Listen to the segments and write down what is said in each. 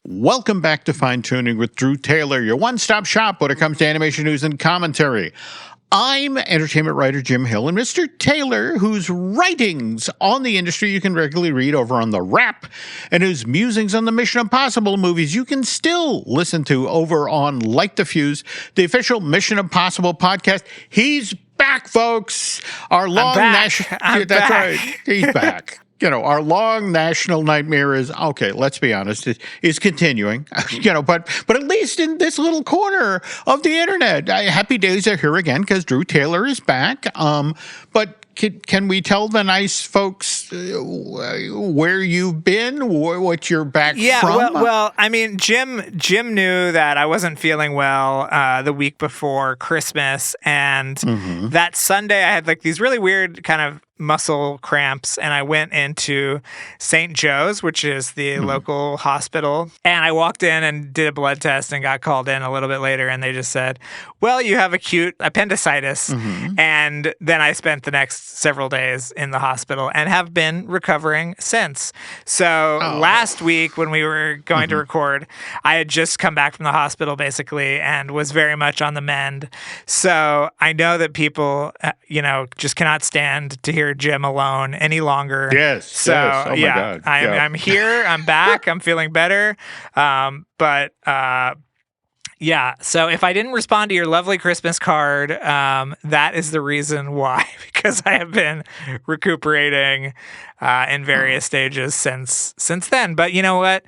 Welcome back to Fine Tooning with Drew Taylor, your one-stop shop when it comes to animation news and commentary. I'm entertainment writer Jim Hill, and Mr. Taylor, whose writings on the industry you can regularly read over on The Wrap, and whose musings on the Mission Impossible movies you can still listen to over on Light the Fuse, the official Mission Impossible podcast. He's back, folks. Our long national... That's back. Right. He's back. Our long national nightmare is, okay, let's be honest, is continuing, but at least in this little corner of the internet, happy days are here again because Drew Taylor is back. But can we tell the nice folks where you've been, what you're back from? Yeah, well, I mean, Jim knew that I wasn't feeling well the week before Christmas, and that Sunday I had like these really weird kind of muscle cramps, and I went into St. Joe's, which is the local hospital, and I walked in and did a blood test and got called in a little bit later, and they just said, well, you have acute appendicitis. And then I spent the next several days in the hospital and have been recovering since. So last week when we were going to record, I had just come back from the hospital basically and was very much on the mend. So I know that people, just cannot stand to hear Jim alone any longer. Yes. So yes. Oh my God. I'm here. I'm back. I'm feeling better. Yeah. So if I didn't respond to your lovely Christmas card, that is the reason why, because I have been recuperating in various stages since then. But you know what?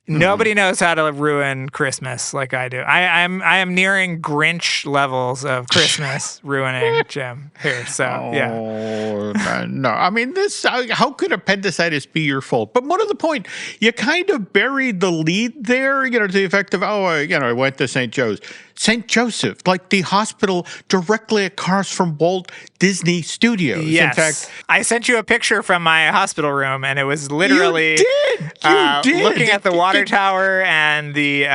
Nobody knows how to ruin Christmas like I do. I am nearing Grinch levels of Christmas ruining Jim here. So yeah. No, I mean this. How could appendicitis be your fault? But more to the point, you kind of buried the lead there. To the effect of, I went to St. Joe's. St. Joseph, like the hospital directly across from Walt Disney Studios. Yes. In fact, I sent you a picture from my hospital room, and it was literally you did. Looking at the water tower and the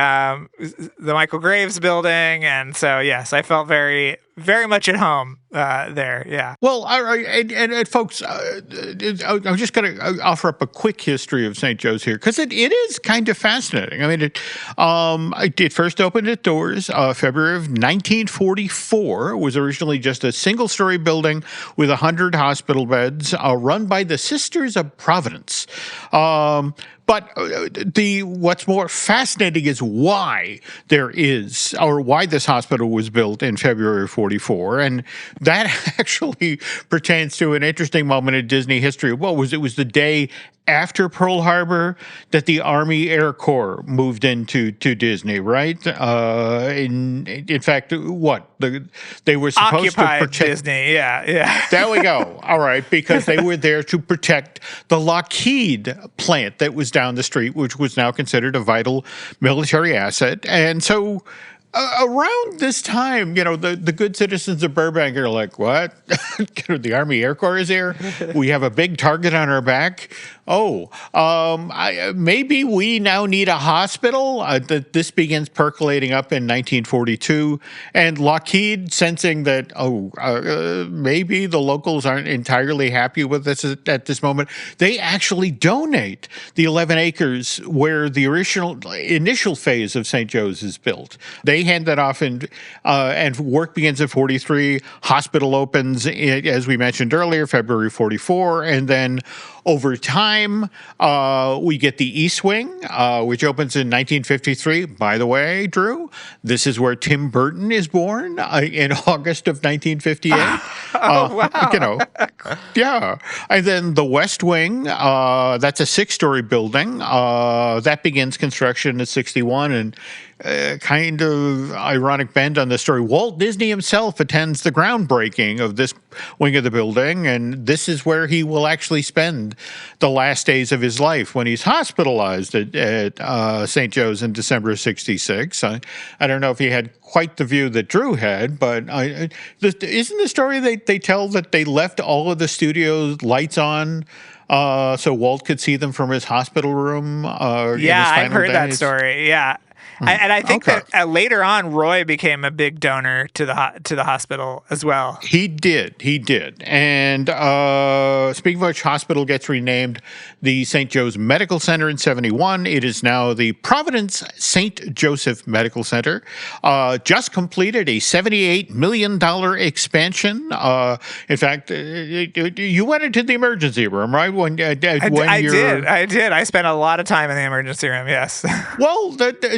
Michael Graves building, and so yes, I felt very, very much at home there. Yeah. Well, all right, and folks, I'm just going to offer up a quick history of St. Joe's here because it is kind of fascinating. I mean, it first opened its doors February of 1944. It was originally just a single-story building with 100 hospital beds, run by the Sisters of Providence. But what's more fascinating is why why this hospital was built in February of 44. And that actually pertains to an interesting moment in Disney history. It was the day after Pearl Harbor that the Army Air Corps moved into Disney, right? In fact, they were supposed Occupied to protect Disney. Yeah. There we go. All right, because they were there to protect the Lockheed plant that was down the street, which was now considered a vital military asset. And so around this time, the good citizens of Burbank are like, what? The Army Air Corps is here? We have a big target on our back? Maybe we now need a hospital? This begins percolating up in 1942. And Lockheed, sensing that, maybe the locals aren't entirely happy with this at this moment, they actually donate the 11 acres where the initial phase of St. Joe's is built. They hand that off, and work begins in 43. Hospital opens, as we mentioned earlier, February 44, and then over time, we get the East Wing, which opens in 1953. By the way, Drew, this is where Tim Burton is born in August of 1958. Wow. Yeah. And then the West Wing, that's a 6-story building. That begins construction in 61, and kind of ironic bend on the story. Walt Disney himself attends the groundbreaking of this wing of the building, and this is where he will actually spend the last days of his life when he's hospitalized at St. Joe's in December of 66. I don't know if he had quite the view that Drew had, but isn't the story they tell that they left all of the studio's lights on so Walt could see them from his hospital room? Yeah, I've heard that story. Yeah. And I think Okay. that later on, Roy became a big donor to the hospital as well. He did. And speaking of which, hospital gets renamed the St. Joe's Medical Center in 71. It is now the Providence St. Joseph Medical Center. Just completed a $78 million expansion. In fact, you went into the emergency room, right? I did. I spent a lot of time in the emergency room. Yes. Well, that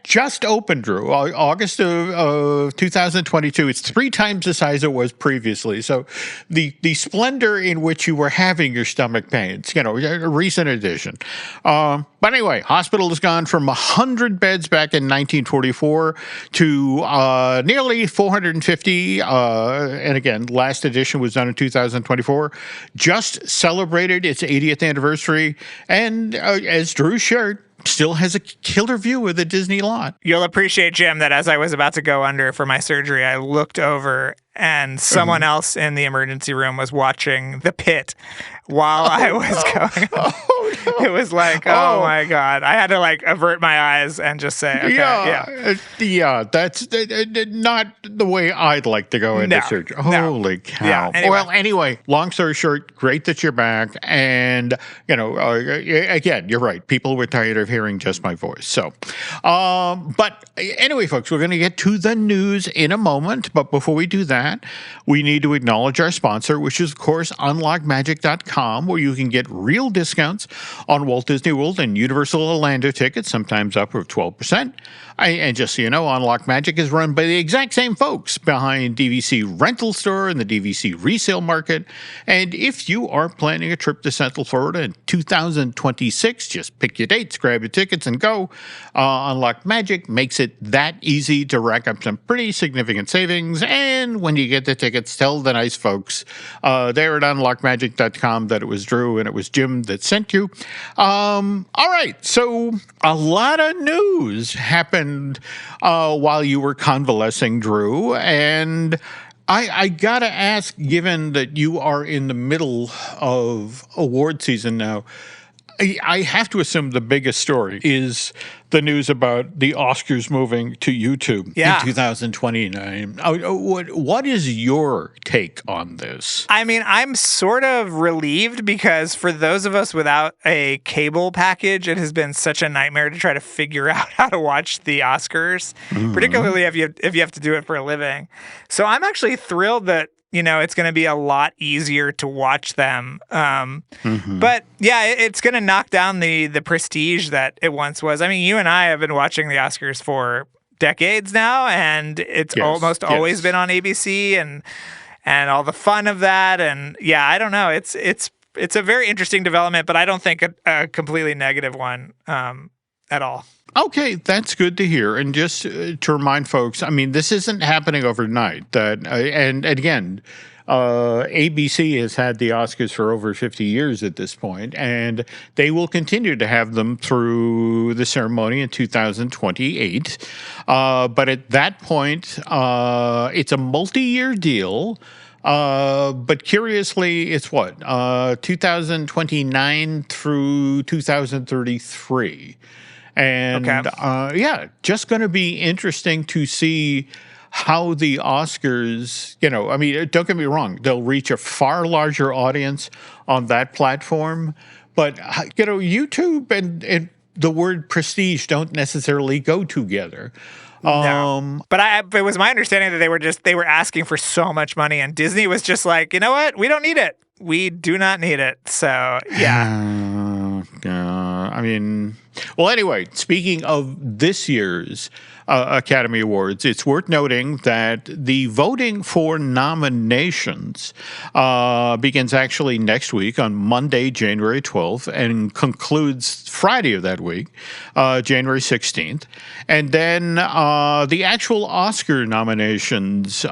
just opened, Drew, August of 2022. It's 3 times the size it was previously. So the splendor in which you were having your stomach pains, a recent addition. But anyway, hospital has gone from 100 beds back in 1944 to nearly 450. And again, last edition was done in 2024. Just celebrated its 80th anniversary. And as Drew shared, still has a killer view of the Disney lot. You'll appreciate, Jim, that as I was about to go under for my surgery, I looked over and someone else in the emergency room was watching The Pit while I was going. No. It was like, oh my God. I had to avert my eyes and just say, okay, yeah. That's not the way I'd like to go into surgery. Holy cow. Yeah, anyway. Well, anyway, long story short, great that you're back. And, again, you're right. People were tired of hearing just my voice. So, but anyway, folks, we're going to get to the news in a moment. But before we do that, we need to acknowledge our sponsor, which is, of course, unlockmagic.com, where you can get real discounts on Walt Disney World and Universal Orlando tickets, sometimes up to 12%. And just so you know, Unlock Magic is run by the exact same folks behind DVC Rental Store and the DVC Resale Market. And if you are planning a trip to Central Florida in 2026, just pick your dates, grab your tickets, and go. Unlock Magic makes it that easy to rack up some pretty significant savings. And when you get the tickets, tell the nice folks there at unlockmagic.com that it was Drew and it was Jim that sent you. All right, so a lot of news happened while you were convalescing, Drew, and I gotta ask, given that you are in the middle of award season now, I have to assume the biggest story is the news about the Oscars moving to YouTube in 2029. What is your take on this? I mean, I'm sort of relieved because for those of us without a cable package, it has been such a nightmare to try to figure out how to watch the Oscars, particularly if you have to do it for a living. So I'm actually thrilled that it's going to be a lot easier to watch them. But yeah, it's going to knock down the prestige that it once was. I mean, you and I have been watching the Oscars for decades now, and it's almost always been on ABC and all the fun of that. And yeah, I don't know. It's a very interesting development, but I don't think a completely negative one at all. Okay, that's good to hear. And just to remind folks, I mean, this isn't happening overnight. And again, ABC has had the Oscars for over 50 years at this point, and they will continue to have them through the ceremony in 2028. But at that point, it's a multi-year deal. But curiously, it's 2029 through 2033. And just going to be interesting to see how the Oscars, I mean, don't get me wrong, they'll reach a far larger audience on that platform. But, YouTube and the word prestige don't necessarily go together. No. But it was my understanding that they were asking for so much money, and Disney was just like, you know what? We don't need it. We do not need it. So, yeah. I mean, well, anyway, speaking of this year's Academy Awards, it's worth noting that the voting for nominations begins actually next week on Monday, January 12th, and concludes Friday of that week, January 16th. And then the actual Oscar nominations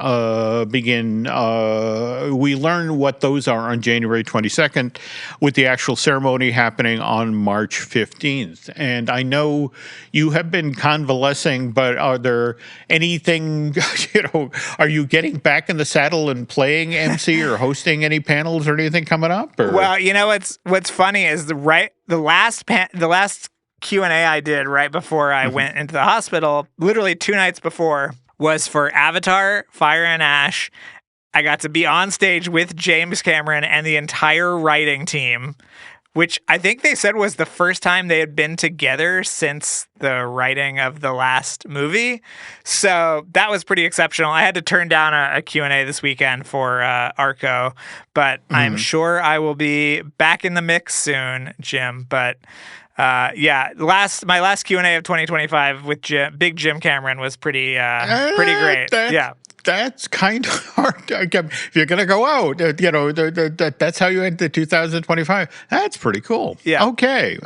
begin. We learn what those are on January 22nd, with the actual ceremony happening on March 15th. And I know you have been convalescing, but are there anything, are you getting back in the saddle and playing MC or hosting any panels or anything coming up? Or? Well, what's funny is the last Q&A I did right before I went into the hospital, literally 2 nights before, was for Avatar, Fire and Ash. I got to be on stage with James Cameron and the entire writing team, which I think they said was the first time they had been together since the writing of the last movie. So that was pretty exceptional. I had to turn down a Q&A this weekend for Arco, but I'm sure I will be back in the mix soon, Jim. But my last Q&A of 2025 with Big Jim Cameron was pretty great. That's kind of hard. If you're going to go out, that's how you end the 2025. That's pretty cool. Yeah. Okay.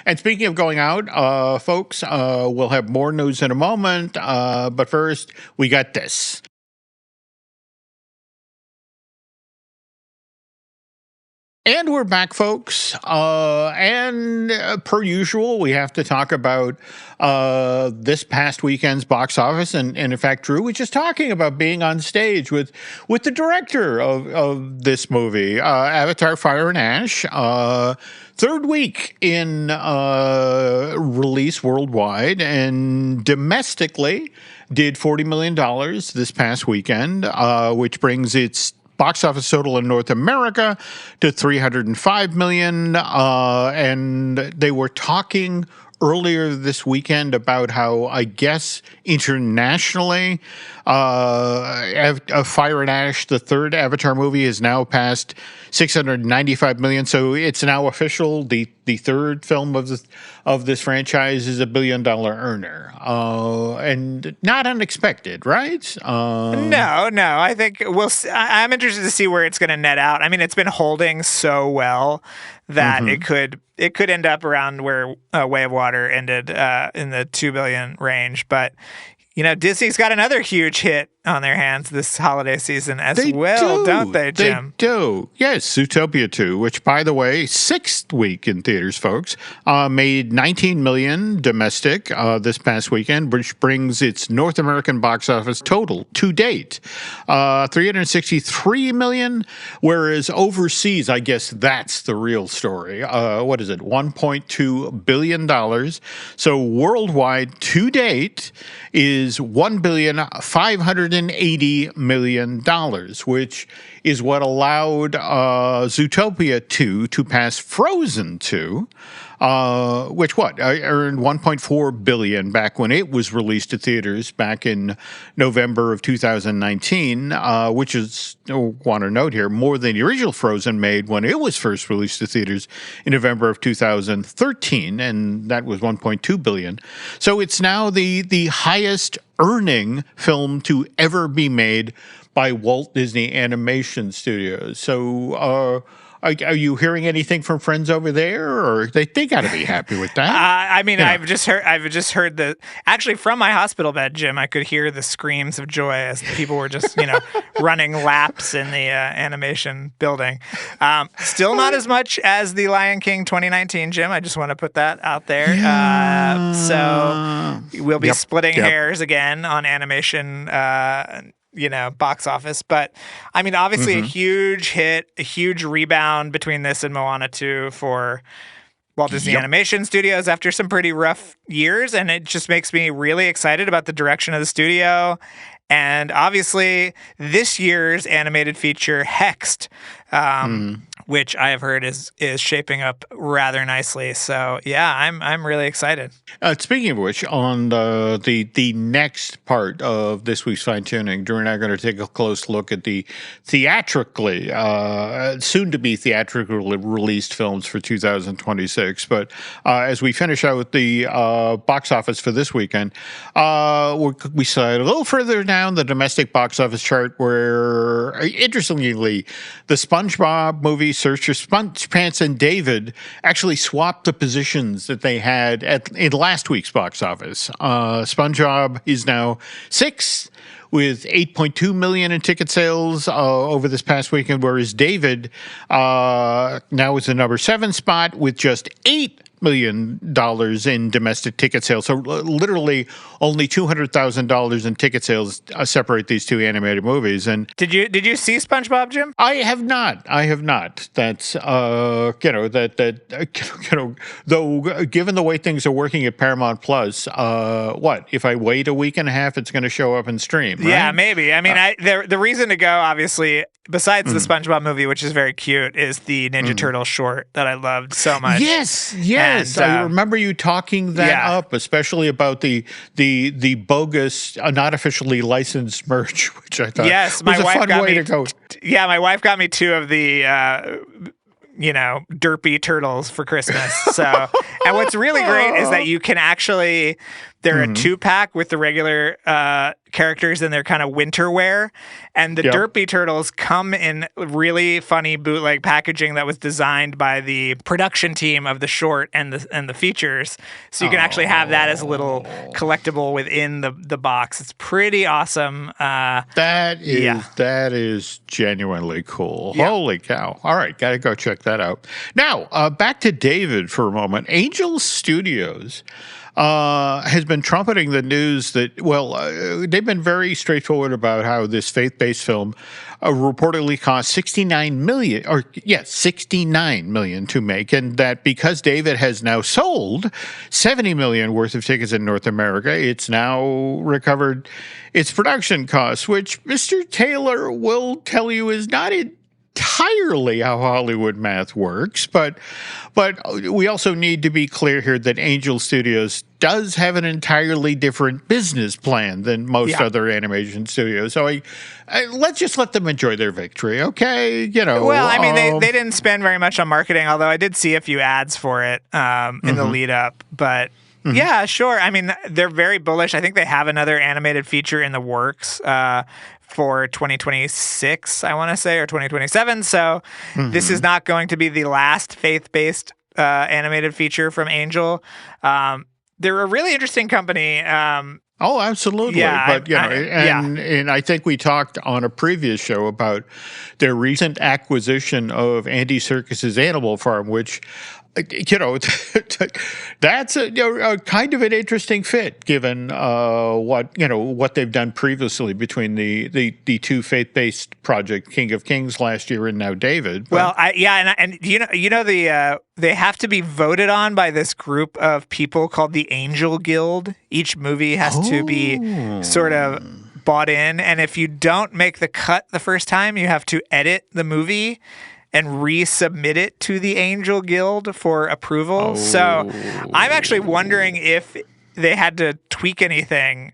And speaking of going out, folks, we'll have more news in a moment. But first, we got this. And we're back, folks. And per usual, we have to talk about this past weekend's box office. And in fact, Drew was just talking about being on stage with the director of this movie, Avatar, Fire and Ash. Third week in release worldwide, and domestically did $40 million this past weekend, which brings its box office total in North America to $305 million. And they were talking earlier this weekend about how, I guess, internationally, Fire and Ash, the third Avatar movie, is now past $695 million. So it's now official. The third film of this franchise is $1 billion earner, and not unexpected, right? No. I think I'm interested to see where it's going to net out. I mean, it's been holding so well that it could end up around where Way of Water ended in the $2 billion range, but. Disney's got another huge hit on their hands this holiday season don't they, Jim? They do. Yes, Zootopia 2, which, by the way, sixth week in theaters, folks, made $19 million domestic this past weekend, which brings its North American box office total to date $363 million, whereas overseas, I guess that's the real story. What is it? $1.2 billion. So worldwide to date is $1,580 million, which is what allowed Zootopia 2 to pass Frozen 2, which earned $1.4 billion back when it was released to theaters back in November of 2019, which is, I want to note here, more than the original Frozen made when it was first released to theaters in November of 2013, and that was $1.2 billion. So it's now the highest earning film to ever be made by Walt Disney Animation Studios. So are you hearing anything from friends over there, or they got to be happy with that? I've just heard actually from my hospital bed, Jim, I could hear the screams of joy as people were just running laps in the animation building. Still not as much as the Lion King 2019, Jim. I just want to put that out there. Yeah. So we'll be splitting hairs again on animation. Box office. But I mean, obviously a huge hit, a huge rebound between this and Moana 2 for Walt Disney Animation Studios after some pretty rough years. And it just makes me really excited about the direction of the studio. And obviously this year's animated feature, Hexed, which I have heard is shaping up rather nicely. So yeah, I'm really excited. Speaking of which, on the next part of this week's Fine Tuning, Drew and I are going to take a close look at the theatrically, soon-to-be theatrically released films for 2026. But as we finish out with the box office for this weekend, we slide a little further down the domestic box office chart where, interestingly, the SpongeBob movie Search for SpongePants and David actually swapped the positions that they had in last week's box office. SpongeBob is now 6th with 8.2 million in ticket sales over this past weekend, whereas David now is the number 7 spot with just 8 million in domestic ticket sales. So literally only $200,000 in ticket sales separate these two animated movies. And did you see SpongeBob, Jim? I have not. That's though given the way things are working at Paramount Plus, what if I wait a week and a half, it's going to show up and stream, right? Yeah, maybe. I mean, the reason to go, obviously, besides the SpongeBob movie, which is very cute, is the Ninja Turtle short that I loved so much. Yes. And, I remember you talking that up, especially about the bogus, not officially licensed merch, which I thought was a fun way to go. Yeah, my wife got me 2 of the derpy turtles for Christmas. So, and what's really great is that you can actually, they're a 2-pack with the regular characters in their kind of winter wear, and the derpy turtles come in really funny bootleg packaging that was designed by the production team of the short and the features. So you can actually have that as a little collectible within the box. It's pretty awesome. That is genuinely cool. Yeah. Holy cow. All right, got to go check that out. Now, back to David for a moment. Angel Studios has been trumpeting the news that, they've been very straightforward about how this faith-based film reportedly cost $69 million to make, and that because David has now sold $70 million worth of tickets in North America, it's now recovered its production costs, which Mr. Taylor will tell you is not entirely how Hollywood math works, but we also need to be clear here that Angel Studios does have an entirely different business plan than most other animation studios. So let's just let them enjoy their victory, okay? Well, I mean, they didn't spend very much on marketing, although I did see a few ads for it in the lead up, but yeah, sure. I mean, they're very bullish. I think they have another animated feature in the works for 2026, I want to say, or 2027. So this is not going to be the last faith-based animated feature from Angel. They're a really interesting company. Oh, absolutely. Yeah, but, and I think we talked on a previous show about their recent acquisition of Andy Serkis's Animal Farm, which, that's a kind of an interesting fit given what they've done previously between the two faith-based project, King of Kings last year and now David. But, they have to be voted on by this group of people called the Angel Guild. Each movie has to be sort of bought in, and if you don't make the cut the first time, you have to edit the movie and resubmit it to the Angel Guild for approval. So I'm actually wondering if they had to tweak anything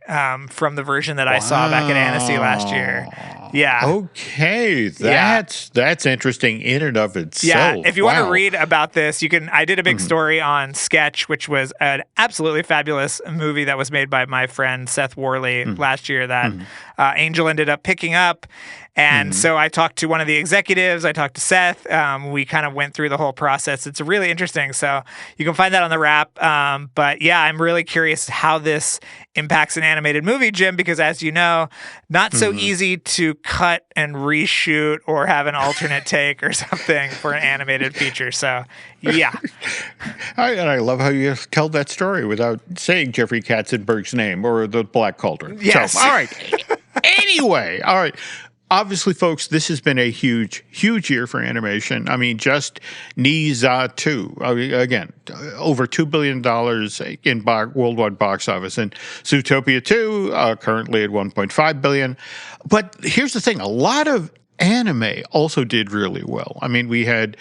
from the version that I saw back at Annecy last year. Yeah. Okay. That's interesting in and of itself. Yeah. If you want to read about this, you can. I did a big story on Sketch, which was an absolutely fabulous movie that was made by my friend Seth Worley last year that Angel ended up picking up. And so I talked to one of the executives. I talked to Seth. We kind of went through the whole process. It's really interesting. So you can find that on the Wrap. But yeah, I'm really curious how this impacts an animated movie, Jim, because as you know, not so easy to cut and reshoot or have an alternate take or something for an animated feature. So yeah. And I love how you tell that story without saying Jeffrey Katzenberg's name or the Black Cauldron. Yes. So, all right. Anyway, all right. Obviously, folks, this has been a huge, huge year for animation. I mean, just Niza 2, again, over $2 billion in worldwide box office. And Zootopia 2, currently at $1.5 billion. But here's the thing, a lot of anime also did really well. I mean, we had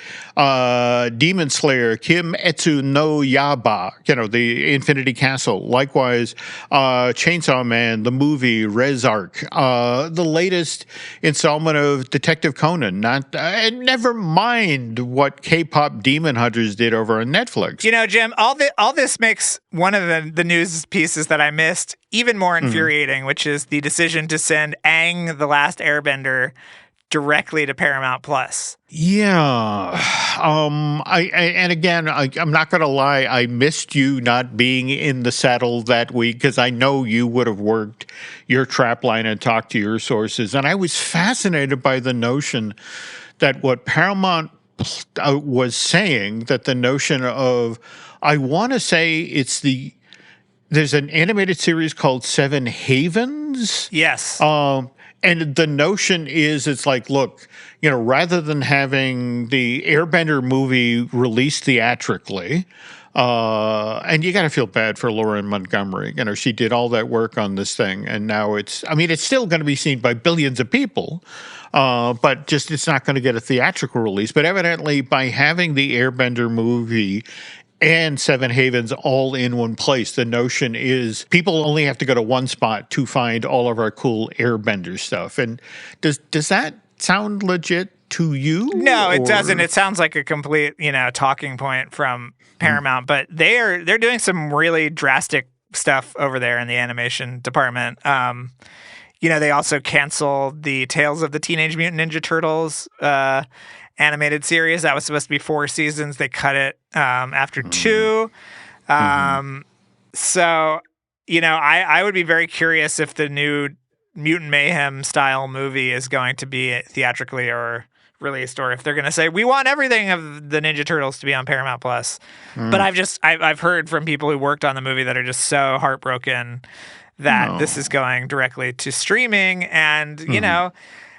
Demon Slayer, Kimetsu no Yaiba, the Infinity Castle. Likewise, Chainsaw Man, the movie, Rezark, the latest installment of Detective Conan. And never mind what K-pop Demon Hunters did over on Netflix. Jim, all this makes one of the news pieces that I missed even more infuriating, which is the decision to send Aang, the Last Airbender, directly to Paramount Plus. Yeah. I'm not going to lie. I missed you not being in the saddle that week because I know you would have worked your trap line and talked to your sources. And I was fascinated by the notion that what Paramount was saying, that the notion of I want to say there's an animated series called Seven Havens. Yes. And the notion is, it's like, look, rather than having the Airbender movie released theatrically, and you got to feel bad for Lauren Montgomery. She did all that work on this thing, and now it's still going to be seen by billions of people, but just it's not going to get a theatrical release. But evidently, by having the Airbender movie and Seven Havens all in one place, the notion is people only have to go to one spot to find all of our cool Airbender stuff. And does that sound legit to you? No, it doesn't. It sounds like a complete, talking point from Paramount, but they're doing some really drastic stuff over there in the animation department. They also canceled the Tales of the Teenage Mutant Ninja Turtles animated series. That was supposed to be 4 seasons. They cut it after 2. So, I would be very curious if the new Mutant Mayhem style movie is going to be theatrically or released, or if they're going to say, we want everything of the Ninja Turtles to be on Paramount Plus. But I've heard from people who worked on the movie that are just so heartbroken that this is going directly to streaming. And,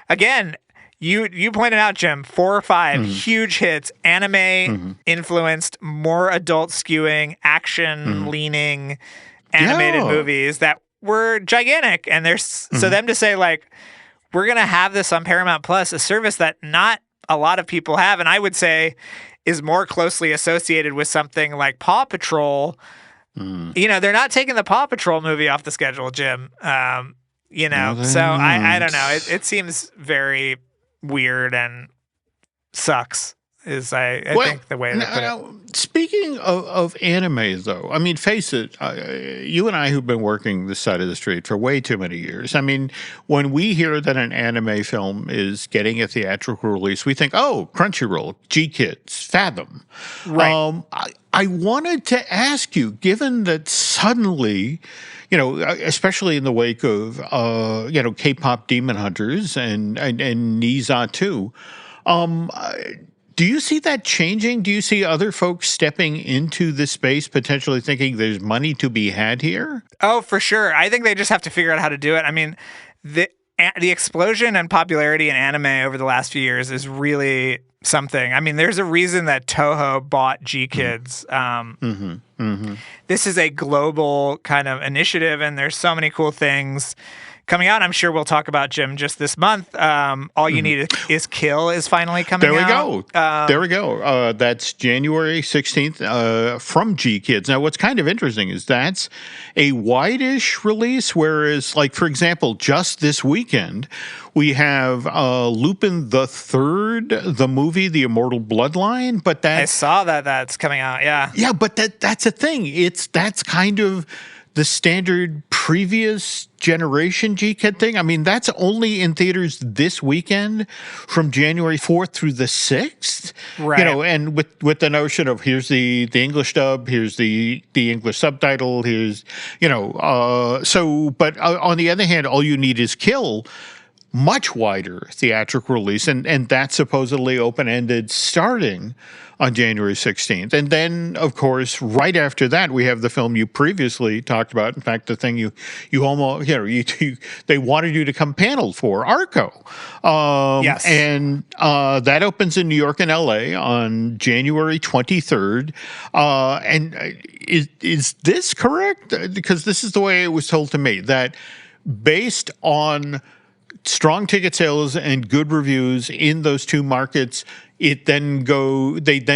again, you pointed out, Jim, 4 or 5 huge hits, anime influenced, more adult skewing, action leaning animated movies that were gigantic. And so them to say, like, we're going to have this on Paramount Plus, a service that not a lot of people have, and I would say is more closely associated with something like Paw Patrol. They're not taking the Paw Patrol movie off the schedule, Jim. So I don't know. It seems very weird and sucks is I think the way they put it. Speaking of anime, though, face it, you and I who've been working this side of the street for way too many years, when we hear that an anime film is getting a theatrical release, we think, oh, Crunchyroll, G-Kids, Fathom. Right. I wanted to ask you, given that suddenly, especially in the wake of, K-pop Demon Hunters and Niza too, do you see that changing? Do you see other folks stepping into this space, potentially thinking there's money to be had here? Oh, for sure. I think they just have to figure out how to do it. The explosion and popularity in anime over the last few years is really something. There's a reason that Toho bought G-Kids. This is a global kind of initiative, and there's so many cool things coming out. I'm sure we'll talk about, Jim, just this month. All You Need Is Kill is finally coming out. There we go. That's January 16th from G-Kids. Now, what's kind of interesting is that's a wide-ish release, whereas, like, for example, just this weekend, we have Lupin the Third, the movie, The Immortal Bloodline. But I saw that's coming out, yeah. Yeah, but that's a thing. That's kind of the standard previous generation G-Kid thing. That's only in theaters this weekend from January 4th through the 6th. Right. And with the notion of here's the English dub, here's the English subtitle, here's, but on the other hand, All You Need Is Kill, much wider theatrical release, and that's supposedly open-ended starting on January 16th. And then, of course, right after that, we have the film you previously talked about. In fact, the thing you almost, they wanted you to come panel for, Arco. Yes. And that opens in New York and LA on January 23rd. And is this correct? Because this is the way it was told to me, that based on strong ticket sales and good reviews in those two markets, they then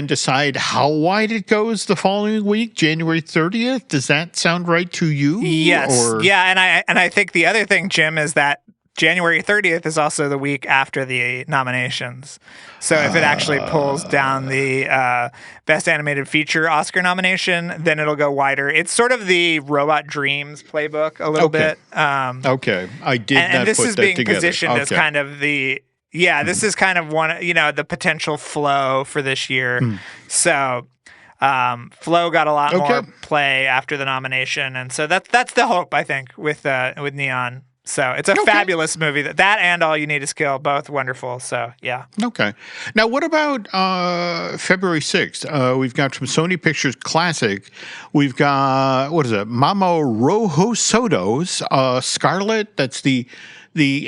decide how wide it goes the following week, January 30th. Does that sound right to you? Yes. Yeah, and I think the other thing, Jim, is that January 30th is also the week after the nominations. So if it actually pulls down the Best Animated Feature Oscar nomination, then it'll go wider. It's sort of the Robot Dreams playbook a little bit. Okay. I did not put that together. And this is being positioned as kind of this is kind of one, the potential flow for this year. So Flow got a lot more play after the nomination. And so that's the hope, I think, with Neon. So it's a fabulous movie. That and All You Need Is Kill, both wonderful. So yeah. Okay. Now, what about February 6th? We've got from Sony Pictures Classic. We've got, what is it? Mamo Rojo Soto's Scarlet. That's the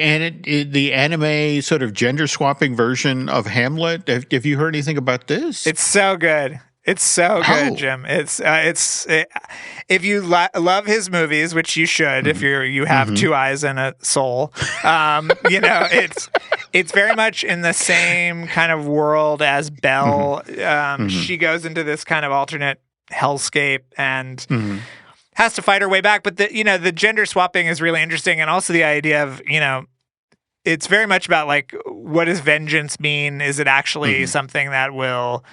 anime sort of gender swapping version of Hamlet. Have you heard anything about this? It's so good. It's so good, Jim. If you love his movies, which you should, if you have two eyes and a soul, it's very much in the same kind of world as Belle. She goes into this kind of alternate hellscape and has to fight her way back. But the gender swapping is really interesting, and also the idea of it's very much about like, what does vengeance mean? Is it actually something that will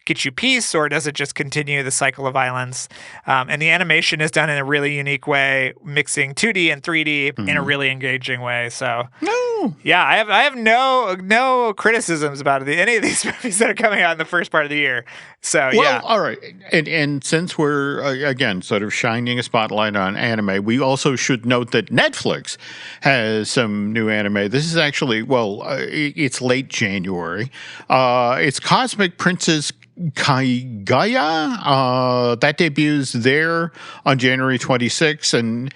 get you peace, or does it just continue the cycle of violence? And the animation is done in a really unique way, mixing 2D and 3D in a really engaging way. So, yeah, I have no criticisms about any of these movies that are coming out in the first part of the year. So, yeah. All right. And since we're, again, sort of shining a spotlight on anime, we also should note that Netflix has some new anime. This is actually, it's late January. It's Cosmic Princess Kaguya. That debuts there on January 26th, and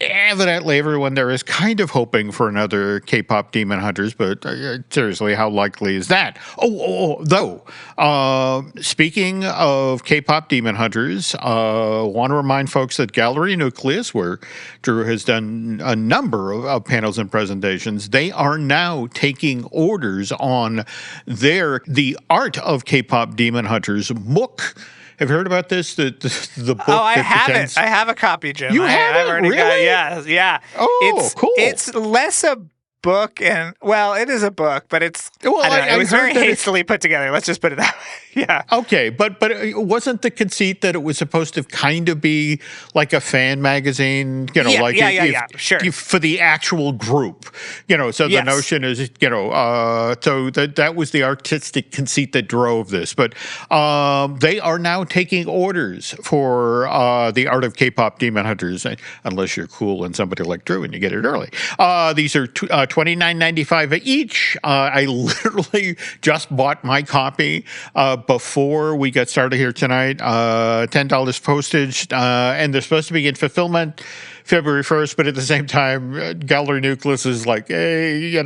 evidently everyone there is kind of hoping for another K-pop Demon Hunters, but seriously, how likely is that? Though, speaking of K-pop Demon Hunters, want to remind folks that Gallery Nucleus, where Drew has done a number of panels and presentations, they are now taking orders on The Art of K-pop Demon Hunters MOOC. Have you heard about this? The book. Oh, I have it. I have a copy, Jim. You have it? Already Really? Yeah. Oh, cool. It's less a book, and it is a book, but it's it was very hastily put together. Let's just put it that way. Yeah. Okay, but it wasn't the conceit that it was supposed to kind of be like a fan magazine, sure, for the actual group, So the notion is, so that was the artistic conceit that drove this. But they are now taking orders for The Art of K-pop Demon Hunters, unless you're cool and somebody like Drew and you get it early. These are $29.95 each. I literally just bought my copy before we got started here tonight. $10 postage, and they're supposed to begin fulfillment February 1st, but at the same time, Gallery Nucleus is like, hey,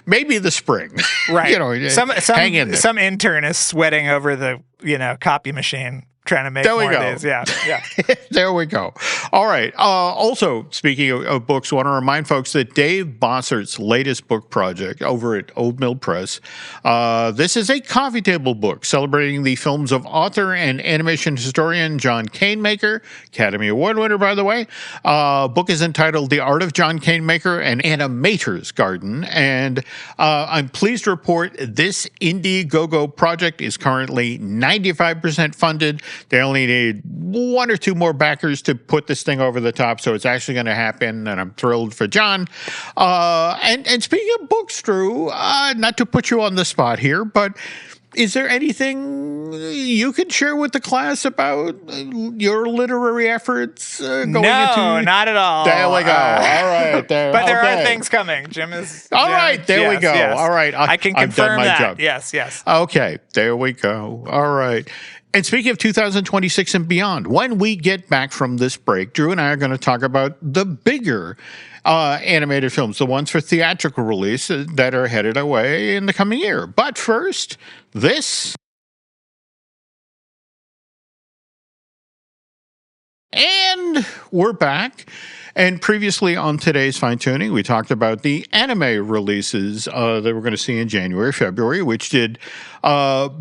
maybe the spring. Right. Hang in there. Some intern is sweating over the, copy machine, trying to make more of these. Yeah. There we go. All right. Also, speaking of books, I want to remind folks that Dave Bossert's latest book project over at Old Mill Press, this is a coffee table book celebrating the films of author and animation historian John Canemaker, Academy Award winner, by the way. Book is entitled The Art of John Canemaker, an Animator's Garden. And I'm pleased to report this Indiegogo project is currently 95% funded. They only need one or two more backers to put this thing over the top, so it's actually going to happen, and I'm thrilled for John. And speaking of books, Drew, not to put you on the spot here, but is there anything you could share with the class about your literary efforts going into? No, not at all. There we go. All right. But there are things coming. Jim is... All right. There we go. Yes. All right. I can confirm I've done my that. job. Yes. Okay. There we go. All right. And speaking of 2026 and beyond, when we get back from this break, Drew and I are going to talk about the bigger animated films, the ones for theatrical release that are headed away in the coming year. But first, this. And we're back. And previously on today's Fine Tuning, we talked about the anime releases that we're going to see in January, February, which did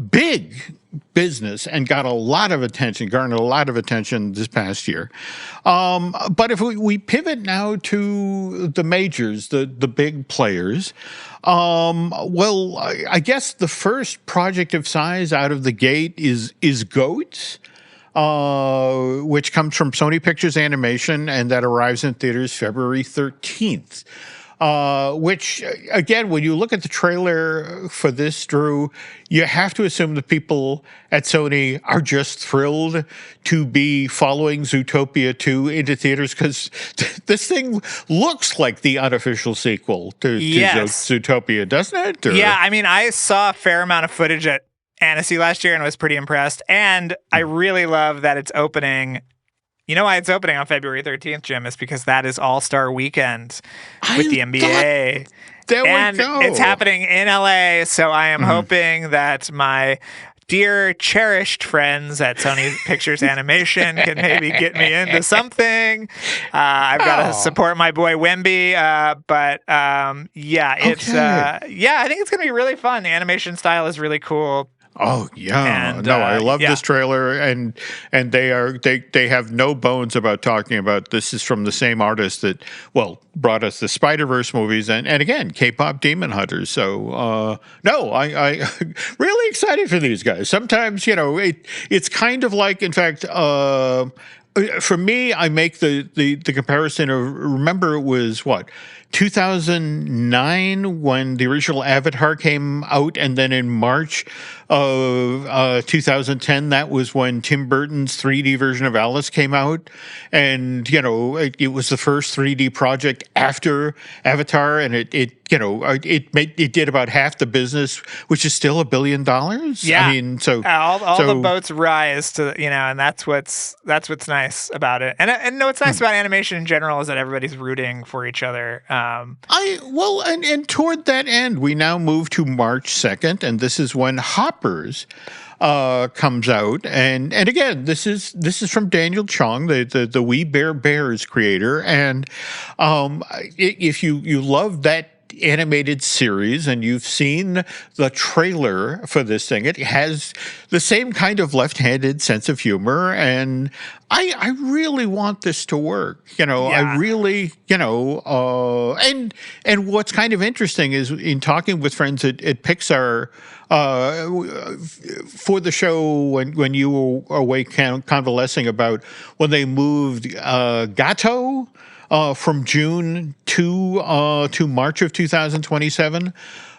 big business and got a lot of attention, garnered a lot of attention this past year. But if we pivot now to the majors, the big players, I guess the first project of size out of the gate is Goats. Which comes from Sony Pictures Animation, and that arrives in theaters February 13th. Which, again, when you look at the trailer for this, Drew, you have to assume the people at Sony are just thrilled to be following Zootopia 2 into theaters, because this thing looks like the unofficial sequel to Zootopia, doesn't it? Or? Yeah, I mean, I saw a fair amount of footage at Annecy last year and was pretty impressed. And I really love that it's opening. You know why it's opening on February 13th, Jim? Is because that is All-Star Weekend with the NBA. And it's happening in LA, so I am hoping that my dear, cherished friends at Sony Pictures Animation can maybe get me into something. I've got to support my boy Wemby, but it's I think it's going to be really fun. The animation style is really cool. Oh yeah, and, I love this trailer, and they have no bones about talking about this is from the same artist that brought us the Spider-Verse movies and again K-pop Demon Hunters. So I really excited for these guys. Sometimes it's kind of like, in fact. For me, I make the comparison of, remember, it was 2009 when the original Avatar came out, and then in March of 2010, that was when Tim Burton's 3D version of Alice came out, and it was the first 3D project after Avatar, and it did about half the business, which is still $1 billion. Yeah, I mean, all the boats rise to and that's what's nice about it, and what's nice about animation in general is that everybody's rooting for each other. And toward that end, we now move to March 2nd, and this is when Hoppers comes out, and again, this is from Daniel Chong, the We Bare Bears creator, and if you love that animated series and you've seen the trailer for this thing, it has the same kind of left-handed sense of humor, and I really want this to work. I really, and what's kind of interesting is, in talking with friends at Pixar for the show when you were away convalescing about when they moved Gato from June to March of 2027.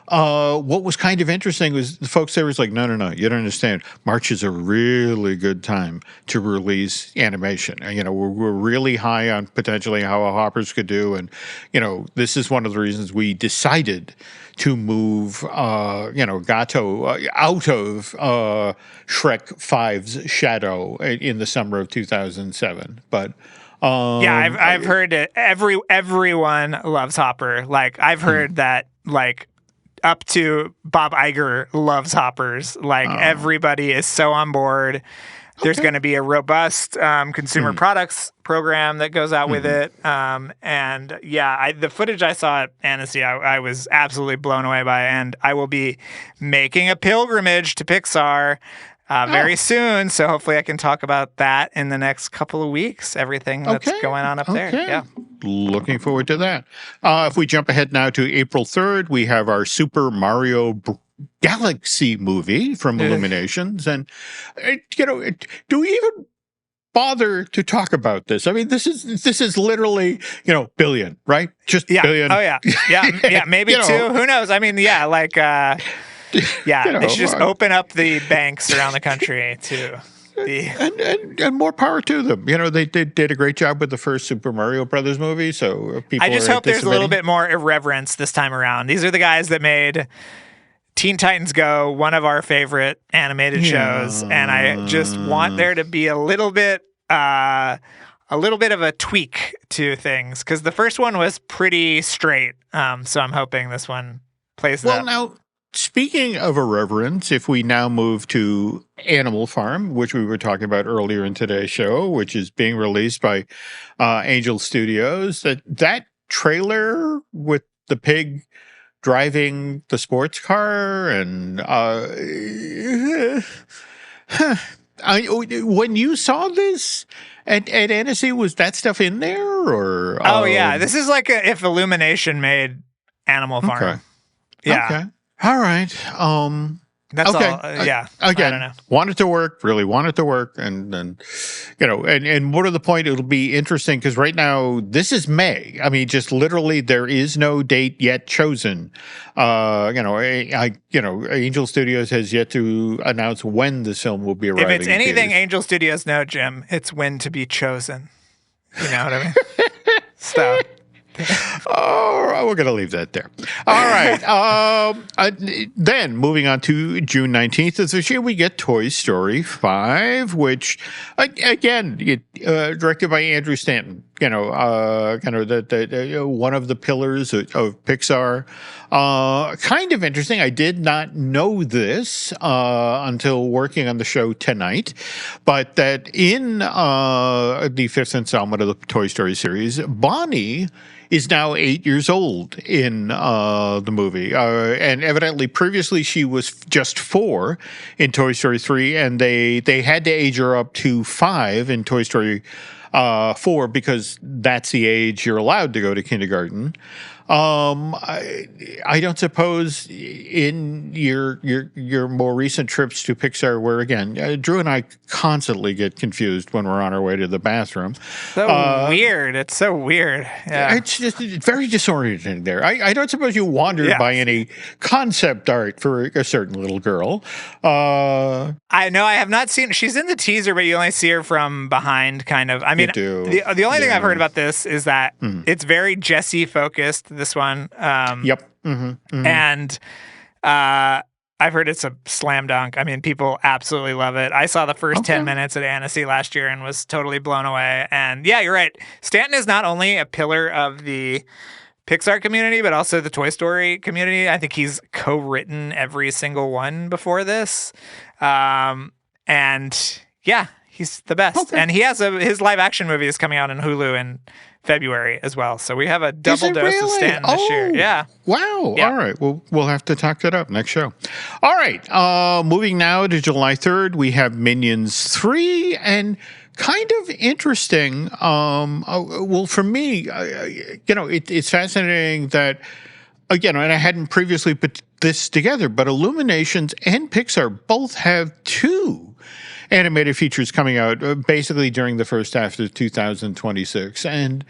What was kind of interesting was the folks there was like, no, you don't understand. March is a really good time to release animation. We're really high on potentially how Hoppers could do, and this is one of the reasons we decided to move Gato out of Shrek 5's shadow in the summer of 2007. But I've heard it. Everyone loves Hopper. Like, I've heard that, like, up to Bob Iger loves Hoppers. Like, everybody is so on board. There's going to be a robust consumer products program that goes out with it. The footage I saw at Annecy, I was absolutely blown away by, and I will be making a pilgrimage to Pixar very soon. So hopefully I can talk about that in the next couple of weeks, everything that's going on up there. Yeah. Looking forward to that. If we jump ahead now to April 3rd, we have our Super Mario Galaxy movie from Illuminations. And, do we even bother to talk about this? I mean, this is literally, billion, right? Just billion. Oh, yeah. Yeah, maybe two. Who knows? I mean, they should just open up the banks around the country to and more power to them. They did a great job with the first Super Mario Brothers movie, so people. I just hope there's a little bit more irreverence this time around. These are the guys that made Teen Titans Go, one of our favorite animated shows, and I just want there to be a little bit of a tweak to things, because the first one was pretty straight. So I'm hoping this one plays that. Well, now, speaking of irreverence, if we now move to Animal Farm, which we were talking about earlier in today's show, which is being released by Angel Studios, that trailer with the pig driving the sports car, and when you saw this at Annecy, was that stuff in there, or? Oh yeah, this is like if Illumination made Animal Farm. Okay. Yeah. Okay. All right. That's Okay. all. Yeah. Again, I don't know. want it to work, really want it to work. And then, and more to the point, it'll be interesting because right now, this is May. I mean, just literally, there is no date yet chosen. Angel Studios has yet to announce when this film will be arriving. If it's anything Angel Studios know, Jim, it's when to be chosen. You know what I mean? So. Oh, we're going to leave that there. All right. Then moving on to June 19th of this year, we get Toy Story 5, which, again, directed by Andrew Stanton. One of the pillars of Pixar. Kind of interesting. I did not know this until working on the show tonight, but that in the fifth installment of the Toy Story series, Bonnie is now 8 years old in the movie. And evidently previously she was just 4 in Toy Story 3, and they had to age her up to 5 in Toy Story 4 because that's the age you're allowed to go to kindergarten. I don't suppose in your more recent trips to Pixar, where again, Drew and I constantly get confused when we're on our way to the bathroom. So weird. It's so weird. Yeah. It's just very disorienting there. I don't suppose you wandered by any concept art for a certain little girl. I know I have not seen. She's in the teaser, but you only see her from behind, kind of. I mean, the only thing I've heard about this is that it's very Jessie focused. This one. Yep. Mm-hmm, mm-hmm. And I've heard it's a slam dunk. I mean, people absolutely love it. I saw the first 10 minutes at Annecy last year and was totally blown away. And yeah, you're right. Stanton is not only a pillar of the Pixar community, but also the Toy Story community. I think he's co-written every single one before this. And yeah, he's the best. Okay. And he has his live action movie is coming out in Hulu in February as well. So we have a double dose of Stanton this year. Yeah. Wow. Yeah. All right. Well, we'll have to talk that up next show. All right. Moving now to July 3rd, we have Minions 3, and kind of interesting. Well, for me, it's fascinating that, again, and I hadn't previously put this together, but Illuminations and Pixar both have 2 animated features coming out basically during the first half of 2026. And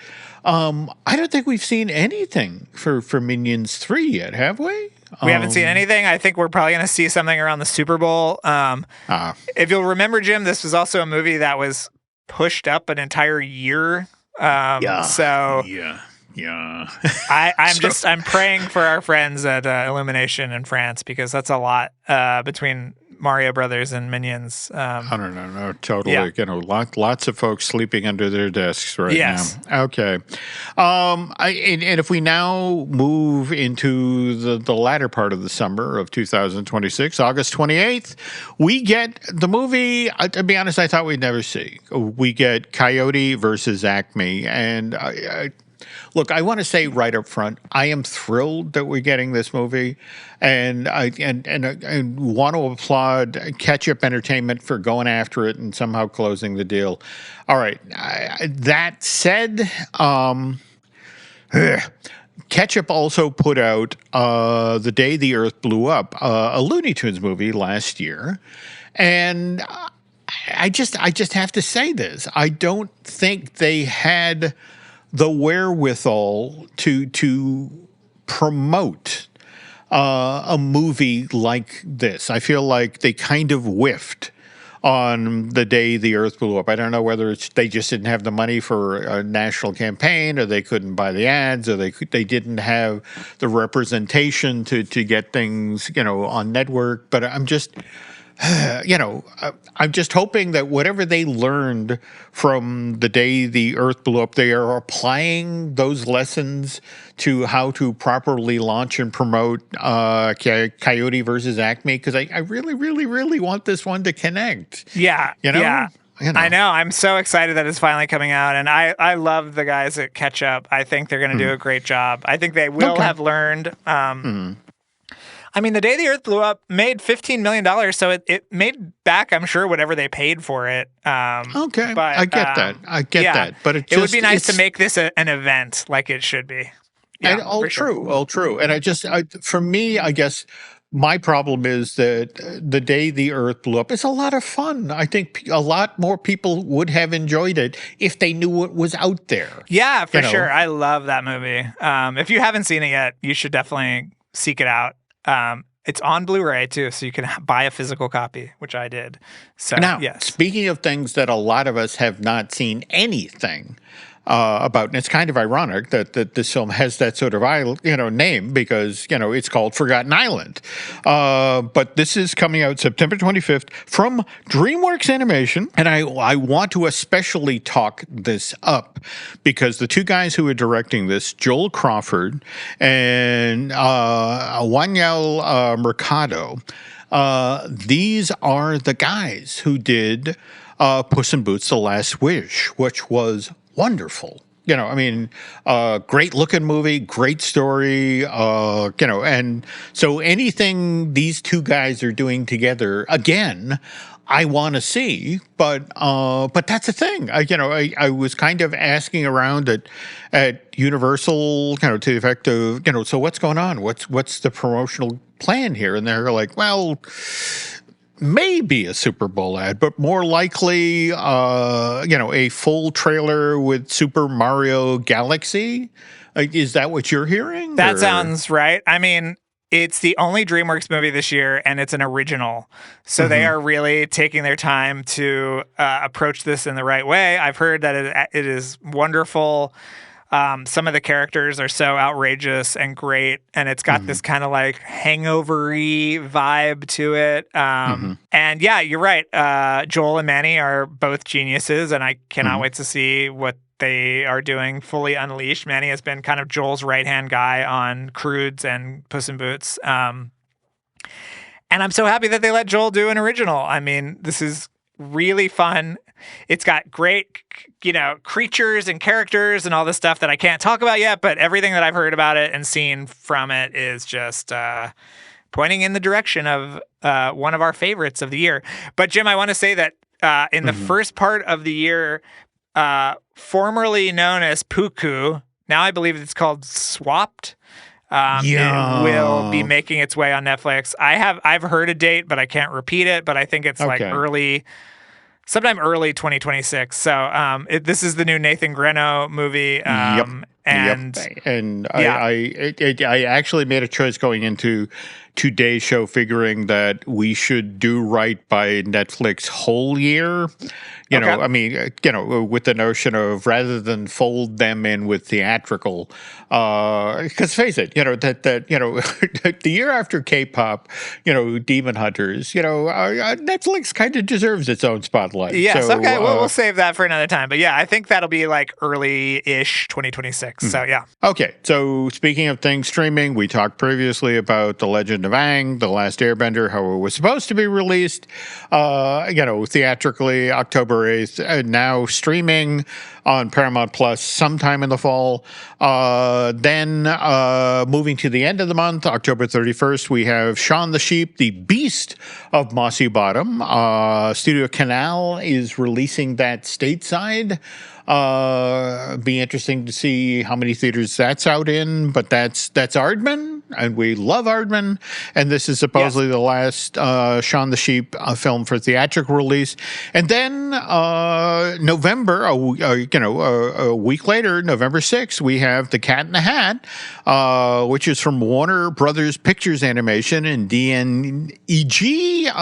I don't think we've seen anything for Minions 3 yet, have we? We haven't seen anything. I think we're probably going to see something around the Super Bowl. If you'll remember, Jim, this was also a movie that was pushed up an entire year. So yeah. I'm praying for our friends at Illumination in France, because that's a lot between Mario Brothers and Minions. No, totally. Yeah. Lots of folks sleeping under their desks right now. Okay. And if we now move into the latter part of the summer of 2026, August 28th, we get the movie, to be honest, I thought we'd never see. We get Coyote versus Acme. And look, I want to say right up front, I am thrilled that we're getting this movie, and I want to applaud Ketchup Entertainment for going after it and somehow closing the deal. All right, that said, Ketchup also put out The Day the Earth Blew Up, a Looney Tunes movie last year, and I just have to say this. I don't think they had the wherewithal to promote a movie like this. I feel like they kind of whiffed on The Day the Earth Blew Up. I don't know whether they just didn't have the money for a national campaign, or they couldn't buy the ads, or they didn't have the representation to get things, on network. But I'm just I'm just hoping that whatever they learned from The Day the Earth Blew Up, they are applying those lessons to how to properly launch and promote Coyote versus Acme, because I really, really, really want this one to connect. Yeah. Yeah. I know. I'm so excited that it's finally coming out, and I love the guys at Ketchup. I think they're going to do a great job. I think they will have learned. I mean, The Day the Earth Blew Up made $15 million, so it made back, I'm sure, whatever they paid for it. But I get that. I get that. But it would be nice to make this an event like it should be. Yeah, and all true. And for me, I guess My problem is that the day the Earth blew up is a lot of fun. I think a lot more people would have enjoyed it if they knew what was out there. Yeah, for You know? sure. I love that movie. If you haven't seen it yet, you should definitely seek it out. It's on Blu-ray too, so you can buy a physical copy, which I did. So Now, yes. speaking of things that a lot of us have not seen anything about, and it's kind of ironic that this film has that sort of name because it's called Forgotten Island. But this is coming out September 25th from DreamWorks Animation, and I want to especially talk this up because the two guys who are directing this, Joel Crawford and Waniel Mercado, these are the guys who did Puss in Boots: The Last Wish, which was wonderful. Great looking movie, great story, and so anything these two guys are doing together, again, I want to see, but that's the thing. I was kind of asking around at Universal, to the effect of, so what's going on? What's the promotional plan here? And they're like, well, maybe a Super Bowl ad, but more likely, a full trailer with Super Mario Galaxy. Is that what you're hearing? That sounds right. I mean, it's the only DreamWorks movie this year, and it's an original. So they are really taking their time to approach this in the right way. I've heard that it is wonderful. Some of the characters are so outrageous and great, and it's got this kind of like hangover-y vibe to it. And yeah, you're right. Joel and Manny are both geniuses, and I cannot wait to see what they are doing fully unleashed. Manny has been kind of Joel's right-hand guy on Croods and Puss in Boots. And I'm so happy that they let Joel do an original. I mean, this is really fun. It's got great, creatures and characters and all this stuff that I can't talk about yet, but everything that I've heard about it and seen from it is just pointing in the direction of one of our favorites of the year. But Jim, I want to say that in the first part of the year, formerly known as Puku, now I believe it's called Swapped. It will be making its way on Netflix. I've heard a date, but I can't repeat it. But I think it's like sometime early 2026. So this is the new Nathan Greno movie. And I actually made a choice going into today's show, figuring that we should do right by Netflix whole year. With the notion of rather than fold them in with theatrical, because face it, the year after K-pop, Demon Hunters, Netflix kind of deserves its own spotlight. Yes, so, okay, we'll save that for another time. But yeah, I think that'll be like early-ish 2026. So yeah. Okay, so speaking of things streaming, we talked previously about The Legend of Aang, The Last Airbender, how it was supposed to be released, theatrically October 8th, now streaming on Paramount Plus sometime in the fall. Then moving to the end of the month, October 31st, we have Shaun the Sheep, the Beast of Mossy Bottom. Studio Canal is releasing that stateside. Be interesting to see how many theaters that's out in, but that's Aardman, and we love Aardman, and this is supposedly the last Shaun the Sheep film for theatrical release. And then November, a week later, November 6th, we have The Cat in the Hat, which is from Warner Brothers Pictures Animation and DNEG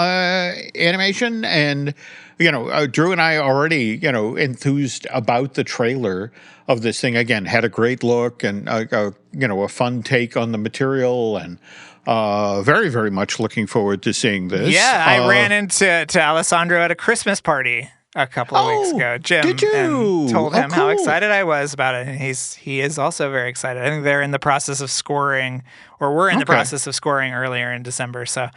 Animation, and Drew and I already, enthused about the trailer of this thing. Again, had a great look and, a fun take on the material, and very, very much looking forward to seeing this. Yeah, I ran into Alessandro at a Christmas party a couple of weeks ago, Jim, did you? And told him how Cool. excited I was about it, and he is also very excited. I think they're in the process of scoring, or we're in the process of scoring earlier in December. So,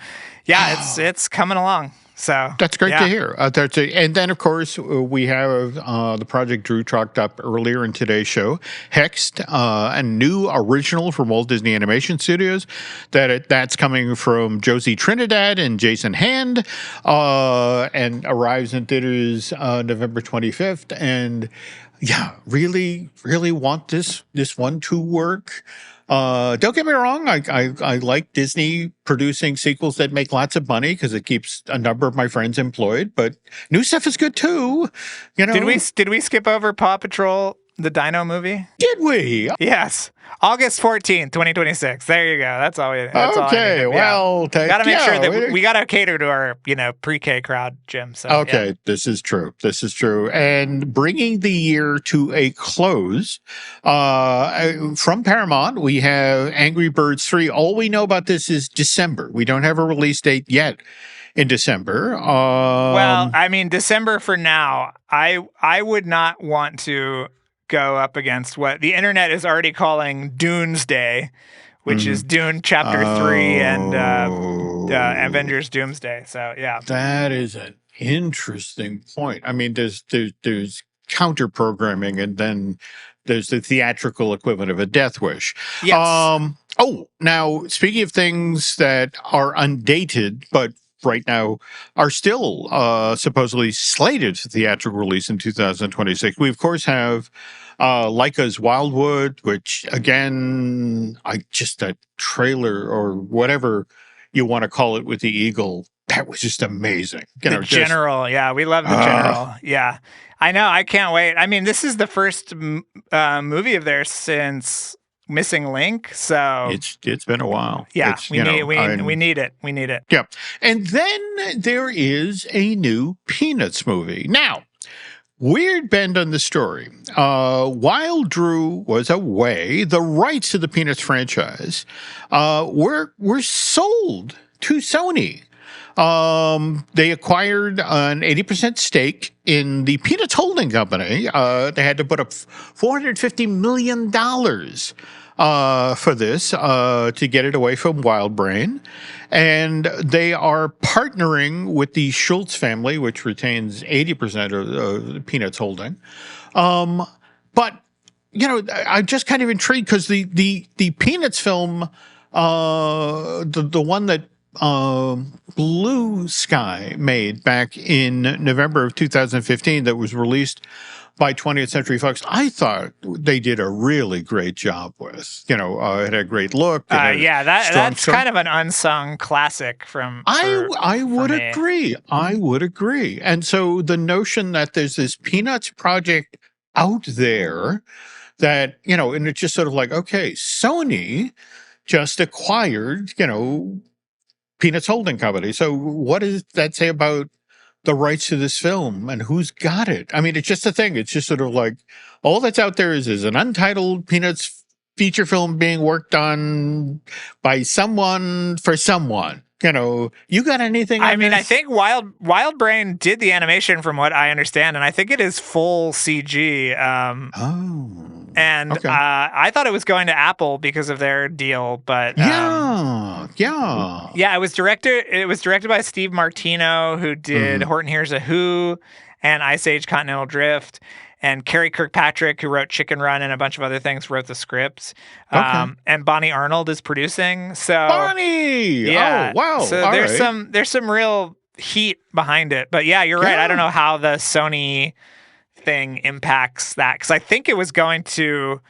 yeah, it's coming along. So that's great to hear. And then, of course, we have the project Drew talked up earlier in today's show, Hexed, a new original from Walt Disney Animation Studios. That's coming from Josie Trinidad and Jason Hand, and arrives in theaters November 25th. And really, really want this one to work. Don't get me wrong. I like Disney producing sequels that make lots of money because it keeps a number of my friends employed. But new stuff is good too. Did we skip over Paw Patrol, the Dino movie? Did we? Yes. August 14th, 2026. There you go. That's all we That's okay. All well, gotta make sure that we gotta cater to our, pre-K crowd, Jim. So okay, this is true. And bringing the year to a close, from Paramount, we have Angry Birds 3. All we know about this is December. We don't have a release date yet in December. Well, I mean, December for now. I would not want to go up against what the internet is already calling Doomsday, which is Dune Chapter 3 and Avengers Doomsday. So, yeah. That is an interesting point. I mean, there's counter programming, and then there's the theatrical equivalent of a Death Wish. Yes. Now, speaking of things that are undated, but right now are still supposedly slated for theatrical release in 2026. We, of course, have Laika's Wildwood, which, again, that trailer or whatever you want to call it with the eagle, that was just amazing. General, yeah, we love the General. Yeah, I know. I can't wait. I mean, this is the first movie of theirs since Missing Link, so it's been a while. Yeah, we need it. We need it. Yeah, and then there is a new Peanuts movie. Now, weird bend on the story. While Drew was away, the rights to the Peanuts franchise were sold to Sony. They acquired an 80% stake in the Peanuts Holding Company. They had to put up $450 million for this to get it away from Wild Brain. And they are partnering with the Schultz family, which retains 80% of the Peanuts Holding. But, I'm just kind of intrigued because the Peanuts film, the one that Blue Sky made back in November of 2015 that was released by 20th Century Fox, I thought they did a really great job with. It had a great look. That's kind of an unsung classic from. I would agree. I would agree. And so the notion that there's this Peanuts project out there that, and it's just sort of like, okay, Sony just acquired, Peanuts Holding Company. So what does that say about the rights to this film and who's got it? I mean, it's just a thing. It's just sort of like all that's out there is an untitled Peanuts feature film being worked on by someone for someone. You got anything? I mean, I think Wild Brain did the animation from what I understand, and I think it is full CG. And okay. I thought it was going to Apple because of their deal, but it was directed by Steve Martino, who did Horton Hears a Who and Ice Age Continental Drift, and Carrie Kirkpatrick, who wrote Chicken Run and a bunch of other things, wrote the script. And Bonnie Arnold is producing. So Bonnie, yeah, oh wow. So there's some real heat behind it. But yeah, you're right. I don't know how the Sony thing impacts that, because I think it was going to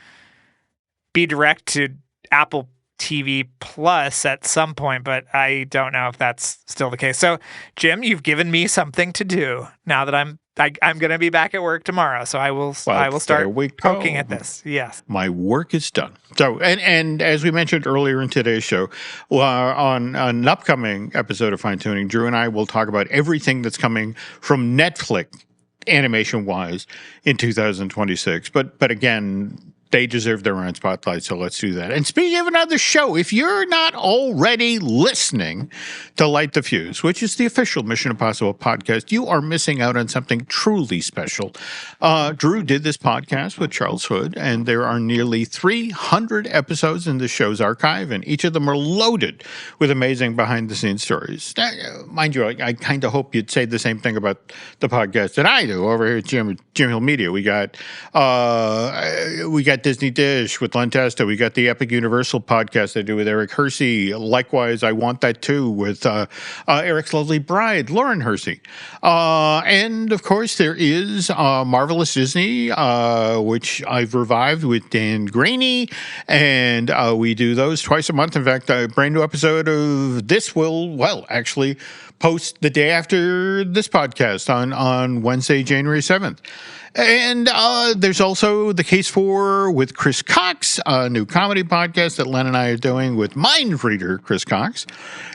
be direct to Apple TV Plus at some point, but I don't know if that's still the case. So, Jim, you've given me something to do now that I'm going to be back at work tomorrow, so I will start poking at this. Yes, my work is done. So, and as we mentioned earlier in today's show, on an upcoming episode of Fine Tooning, Drew and I will talk about everything that's coming from Netflix animation-wise in 2026. But again, they deserve their own spotlight, so let's do that. And speaking of another show, if you're not already listening to Light the Fuse, which is the official Mission Impossible podcast, you are missing out on something truly special. Drew did this podcast with Charles Hood, and there are nearly 300 episodes in the show's archive, and each of them are loaded with amazing behind-the-scenes stories. Mind you, I kind of hope you'd say the same thing about the podcast that I do over here at Jim Hill Media. We got got Disney Dish with Len Testa. We got the Epic Universal podcast I do with Eric Hersey. Likewise, I Want That Too with Eric's lovely bride, Lauren Hersey. And, of course, there is Marvelous Disney, which I've revived with Dan Graney. And we do those twice a month. In fact, a brand new episode of this will, actually post the day after this podcast on Wednesday, January 7th. And there's also The Case For with Chris Cox, a new comedy podcast that Len and I are doing with mind reader Chris Cox.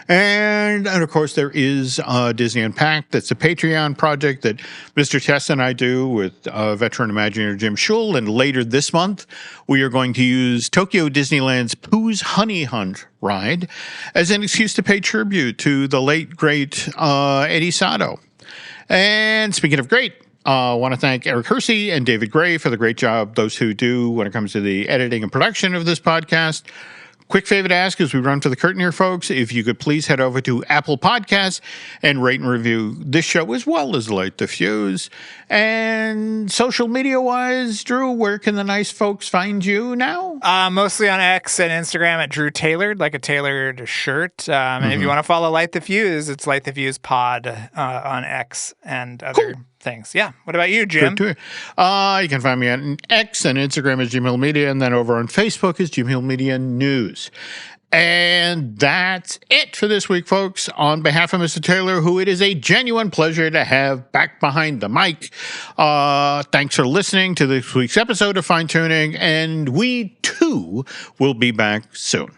And of course, there is Disney Unpacked. That's a Patreon project that Mr. Tess and I do with veteran Imagineer Jim Schul. And later this month, we are going to use Tokyo Disneyland's Pooh's Honey Hunt ride as an excuse to pay tribute to the late, great Eddie Sato. And speaking of great, I want to thank Eric Hersey and David Gray for the great job those who do when it comes to the editing and production of this podcast. Quick favor to ask as we run for the curtain here, folks, if you could please head over to Apple Podcasts and rate and review this show as well as Light the Fuse. And social media-wise, Drew, where can the nice folks find you now? Mostly on X and Instagram at Drew Tailored, like a tailored shirt. And if you want to follow Light the Fuse, it's Light the Fuse Pod on X and other things. Yeah. What about you, Jim? You can find me on X and Instagram as Jim Hill Media, and then over on Facebook as Jim Hill Media News. And that's it for this week, folks. On behalf of Mr. Taylor, who it is a genuine pleasure to have back behind the mic, thanks for listening to this week's episode of Fine Tuning, and we, too, will be back soon.